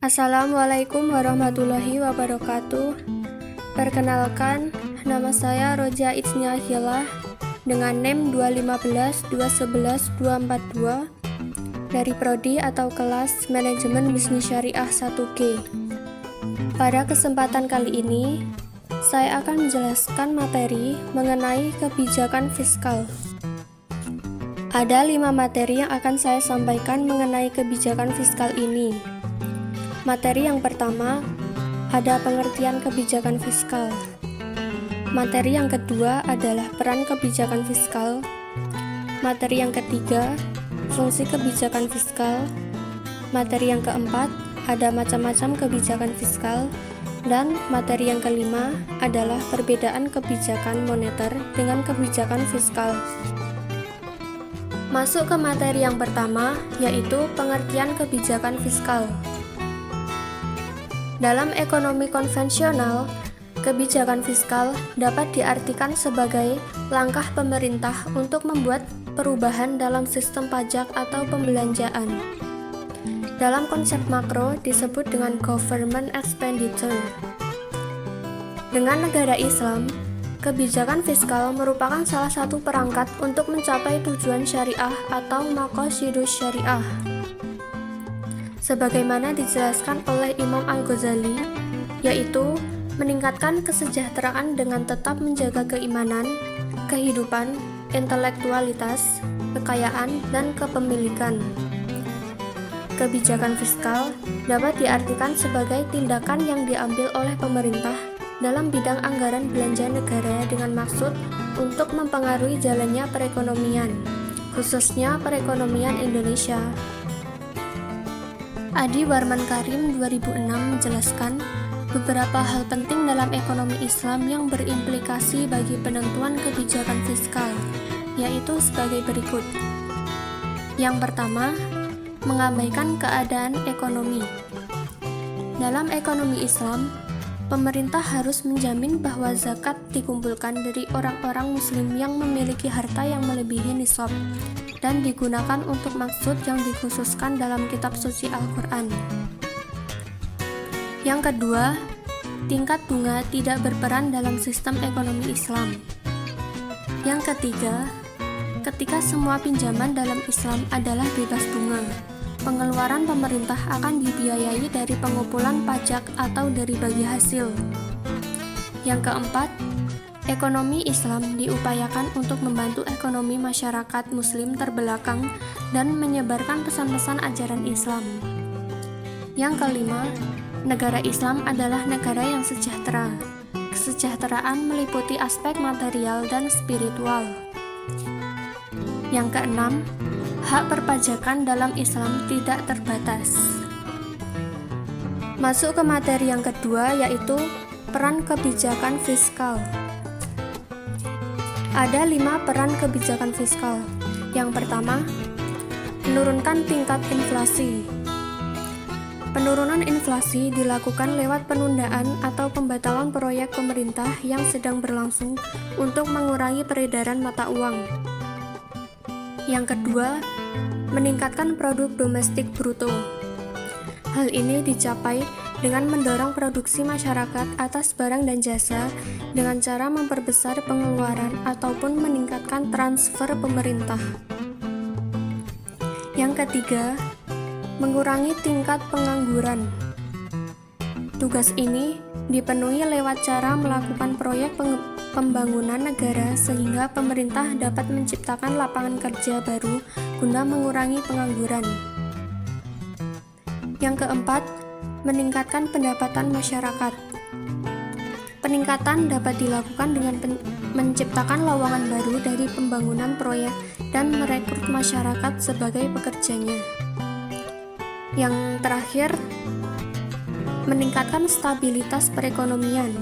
Assalamualaikum warahmatullahi wabarakatuh. Perkenalkan, nama saya Roja Itsnia Hilah dengan NIM 215 211 242 dari Prodi atau kelas Manajemen Bisnis Syariah 1G. Pada kesempatan kali ini, saya akan menjelaskan materi mengenai kebijakan fiskal. Ada 5 materi yang akan saya sampaikan mengenai kebijakan fiskal ini. Materi yang pertama, ada pengertian kebijakan fiskal. Materi yang kedua adalah peran kebijakan fiskal. Materi yang ketiga, fungsi kebijakan fiskal. Materi yang keempat, ada macam-macam kebijakan fiskal. Dan materi yang kelima adalah perbedaan kebijakan moneter dengan kebijakan fiskal. Masuk ke materi yang pertama, yaitu pengertian kebijakan fiskal. Dalam ekonomi konvensional, kebijakan fiskal dapat diartikan sebagai langkah pemerintah untuk membuat perubahan dalam sistem pajak atau pembelanjaan. Dalam konsep makro disebut dengan government expenditure. Dengan negara Islam, kebijakan fiskal merupakan salah satu perangkat untuk mencapai tujuan syariah atau maqasidus syariah. Sebagaimana dijelaskan oleh Imam Al-Ghazali, yaitu meningkatkan kesejahteraan dengan tetap menjaga keimanan, kehidupan, intelektualitas, kekayaan, dan kepemilikan. Kebijakan fiskal dapat diartikan sebagai tindakan yang diambil oleh pemerintah dalam bidang anggaran belanja negara dengan maksud untuk mempengaruhi jalannya perekonomian, khususnya perekonomian Indonesia. Adi Warman Karim 2006 menjelaskan beberapa hal penting dalam ekonomi Islam yang berimplikasi bagi penentuan kebijakan fiskal, yaitu sebagai berikut. Yang pertama, mengabaikan keadaan ekonomi. Dalam ekonomi Islam, pemerintah harus menjamin bahwa zakat dikumpulkan dari orang-orang muslim yang memiliki harta yang melebihi nisab dan digunakan untuk maksud yang dikhususkan dalam kitab suci Al-Quran. Yang kedua, tingkat bunga tidak berperan dalam sistem ekonomi Islam. Yang ketiga, ketika semua pinjaman dalam Islam adalah bebas bunga, pengeluaran pemerintah akan dibiayai dari pengumpulan pajak atau dari bagi hasil. Yang keempat, ekonomi Islam diupayakan untuk membantu ekonomi masyarakat Muslim terbelakang dan menyebarkan pesan-pesan ajaran Islam. Yang kelima, negara Islam adalah negara yang sejahtera. Kesejahteraan meliputi aspek material dan spiritual. Yang keenam, hak perpajakan dalam Islam tidak terbatas. Masuk ke materi yang kedua, yaitu peran kebijakan fiskal. Ada 5 peran kebijakan fiskal. Yang pertama, menurunkan tingkat inflasi. Penurunan inflasi dilakukan lewat penundaan atau pembatalan proyek pemerintah yang sedang berlangsung untuk mengurangi peredaran mata uang. Yang kedua, meningkatkan produk domestik bruto. Hal ini dicapai dengan mendorong produksi masyarakat atas barang dan jasa dengan cara memperbesar pengeluaran ataupun meningkatkan transfer pemerintah. Yang ketiga, mengurangi tingkat pengangguran. Tugas ini dipenuhi lewat cara melakukan proyek pembangunan negara sehingga pemerintah dapat menciptakan lapangan kerja baru guna mengurangi pengangguran. Yang keempat, meningkatkan pendapatan masyarakat. Peningkatan dapat dilakukan dengan menciptakan lowongan baru dari pembangunan proyek dan merekrut masyarakat sebagai pekerjanya. Yang terakhir, meningkatkan stabilitas perekonomian.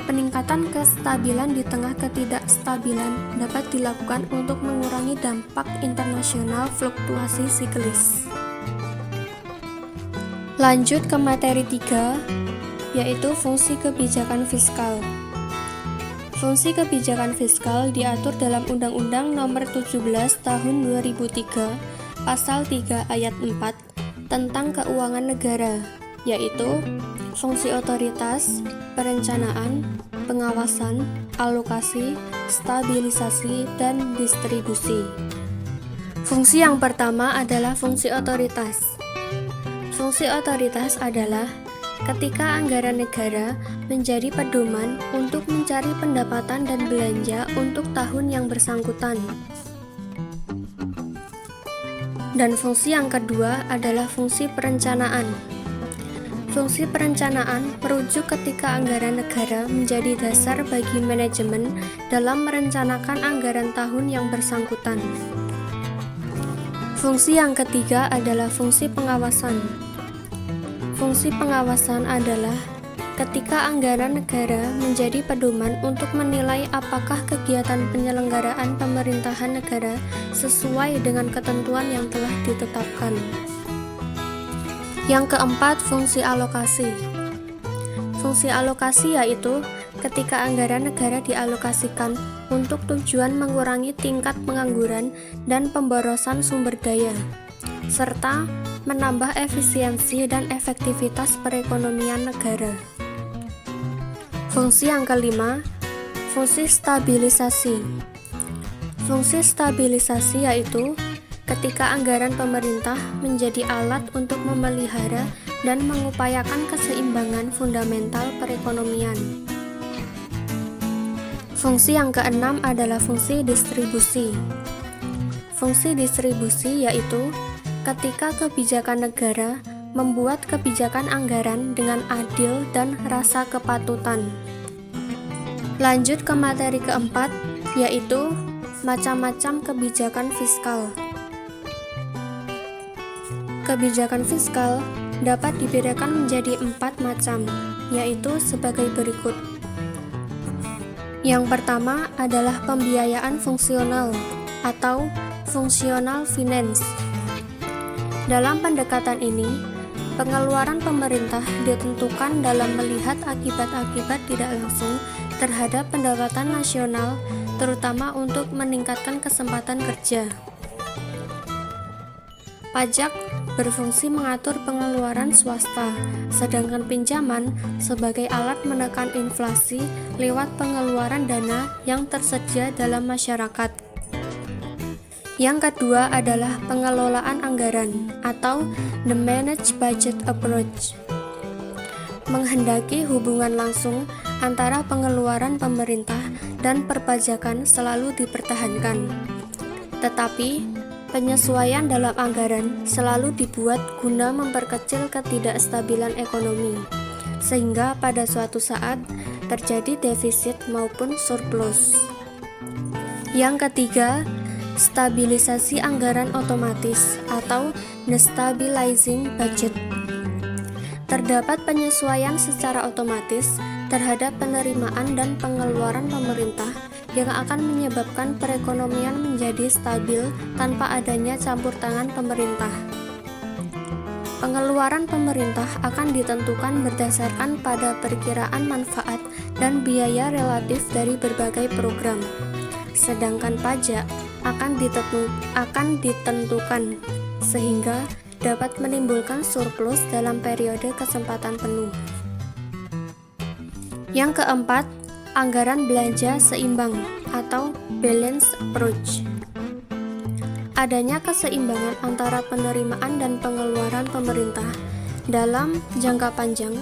Peningkatan kestabilan di tengah ketidakstabilan dapat dilakukan untuk mengurangi dampak internasional fluktuasi siklis. Lanjut ke materi 3, yaitu fungsi kebijakan fiskal. Fungsi kebijakan fiskal diatur dalam Undang-Undang Nomor 17 Tahun 2003, Pasal 3 Ayat 4, tentang keuangan negara, yaitu fungsi otoritas, perencanaan, pengawasan, alokasi, stabilisasi, dan distribusi. Fungsi yang pertama adalah fungsi otoritas. Fungsi otoritas adalah ketika anggaran negara menjadi pedoman untuk mencari pendapatan dan belanja untuk tahun yang bersangkutan. Dan fungsi yang kedua adalah fungsi perencanaan. Fungsi perencanaan merujuk ketika anggaran negara menjadi dasar bagi manajemen dalam merencanakan anggaran tahun yang bersangkutan. Fungsi yang ketiga adalah fungsi pengawasan. Fungsi pengawasan adalah ketika anggaran negara menjadi pedoman untuk menilai apakah kegiatan penyelenggaraan pemerintahan negara sesuai dengan ketentuan yang telah ditetapkan. Yang keempat, fungsi alokasi. Fungsi alokasi yaitu ketika anggaran negara dialokasikan untuk tujuan mengurangi tingkat pengangguran dan pemborosan sumber daya, serta menambah efisiensi dan efektivitas perekonomian negara. Fungsi yang kelima, fungsi stabilisasi. Fungsi stabilisasi yaitu ketika anggaran pemerintah menjadi alat untuk memelihara dan mengupayakan keseimbangan fundamental perekonomian. Fungsi yang keenam adalah fungsi distribusi. Fungsi distribusi yaitu ketika kebijakan negara membuat kebijakan anggaran dengan adil dan rasa kepatutan. Lanjut ke materi keempat, yaitu macam-macam kebijakan fiskal. Kebijakan fiskal dapat dibedakan menjadi 4 macam, yaitu sebagai berikut. Yang pertama adalah pembiayaan fungsional atau functional finance. Dalam pendekatan ini, pengeluaran pemerintah ditentukan dalam melihat akibat-akibat tidak langsung terhadap pendapatan nasional, terutama untuk meningkatkan kesempatan kerja. Pajak berfungsi mengatur pengeluaran swasta, sedangkan pinjaman sebagai alat menekan inflasi lewat pengeluaran dana yang tersedia dalam masyarakat. Yang kedua adalah pengelolaan anggaran atau the managed budget approach. Menghendaki hubungan langsung antara pengeluaran pemerintah dan perpajakan selalu dipertahankan. Tetapi, penyesuaian dalam anggaran selalu dibuat guna memperkecil ketidakstabilan ekonomi, sehingga pada suatu saat terjadi defisit maupun surplus. Yang ketiga, stabilisasi anggaran otomatis atau destabilizing budget. Terdapat penyesuaian secara otomatis terhadap penerimaan dan pengeluaran pemerintah yang akan menyebabkan perekonomian menjadi stabil tanpa adanya campur tangan pemerintah. Pengeluaran pemerintah akan ditentukan berdasarkan pada perkiraan manfaat dan biaya relatif dari berbagai program, sedangkan pajak akan ditentukan sehingga dapat menimbulkan surplus dalam periode kesempatan penuh. Yang keempat, anggaran belanja seimbang atau balance approach. Adanya keseimbangan antara penerimaan dan pengeluaran pemerintah dalam jangka panjang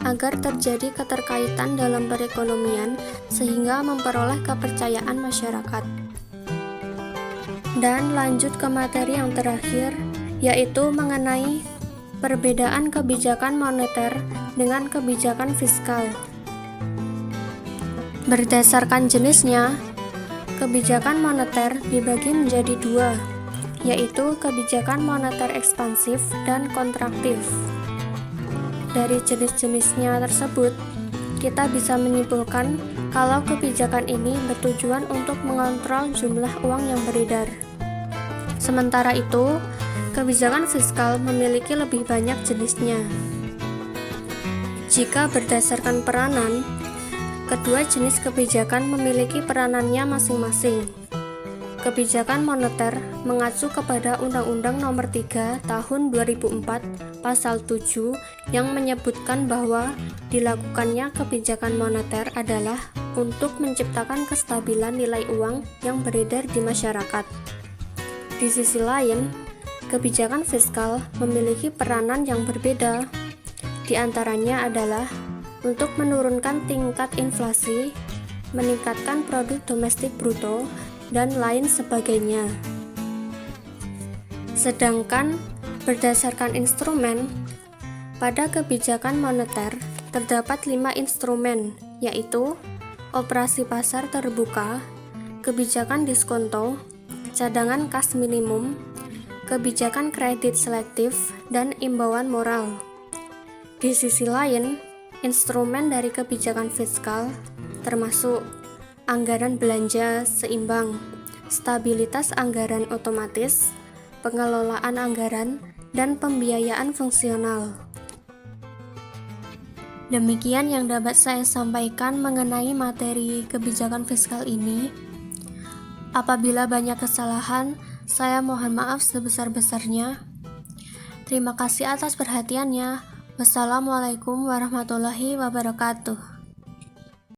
agar terjadi keterkaitan dalam perekonomian sehingga memperoleh kepercayaan masyarakat. Dan lanjut ke materi yang terakhir, yaitu mengenai perbedaan kebijakan moneter dengan kebijakan fiskal. Berdasarkan jenisnya, kebijakan moneter dibagi menjadi 2, yaitu kebijakan moneter ekspansif dan kontraktif. Dari jenis-jenisnya tersebut, kita bisa menyimpulkan kalau kebijakan ini bertujuan untuk mengontrol jumlah uang yang beredar. Sementara itu, kebijakan fiskal memiliki lebih banyak jenisnya. Jika berdasarkan peranan, kedua jenis kebijakan memiliki peranannya masing-masing. Kebijakan moneter mengacu kepada Undang-Undang Nomor 3 Tahun 2004 Pasal 7 yang menyebutkan bahwa dilakukannya kebijakan moneter adalah untuk menciptakan kestabilan nilai uang yang beredar di masyarakat. Di sisi lain, kebijakan fiskal memiliki peranan yang berbeda. Di antaranya adalah untuk menurunkan tingkat inflasi, meningkatkan produk domestik bruto, dan lain sebagainya. Sedangkan berdasarkan instrumen, pada kebijakan moneter terdapat 5 instrumen, yaitu operasi pasar terbuka, kebijakan diskonto, cadangan kas minimum, kebijakan kredit selektif, dan imbauan moral. Di sisi lain, instrumen dari kebijakan fiskal termasuk anggaran belanja seimbang, stabilitas anggaran otomatis, pengelolaan anggaran, dan pembiayaan fungsional. Demikian yang dapat saya sampaikan mengenai materi kebijakan fiskal ini. Apabila banyak kesalahan, saya mohon maaf sebesar-besarnya. Terima kasih atas perhatiannya. Wassalamualaikum warahmatullahi wabarakatuh.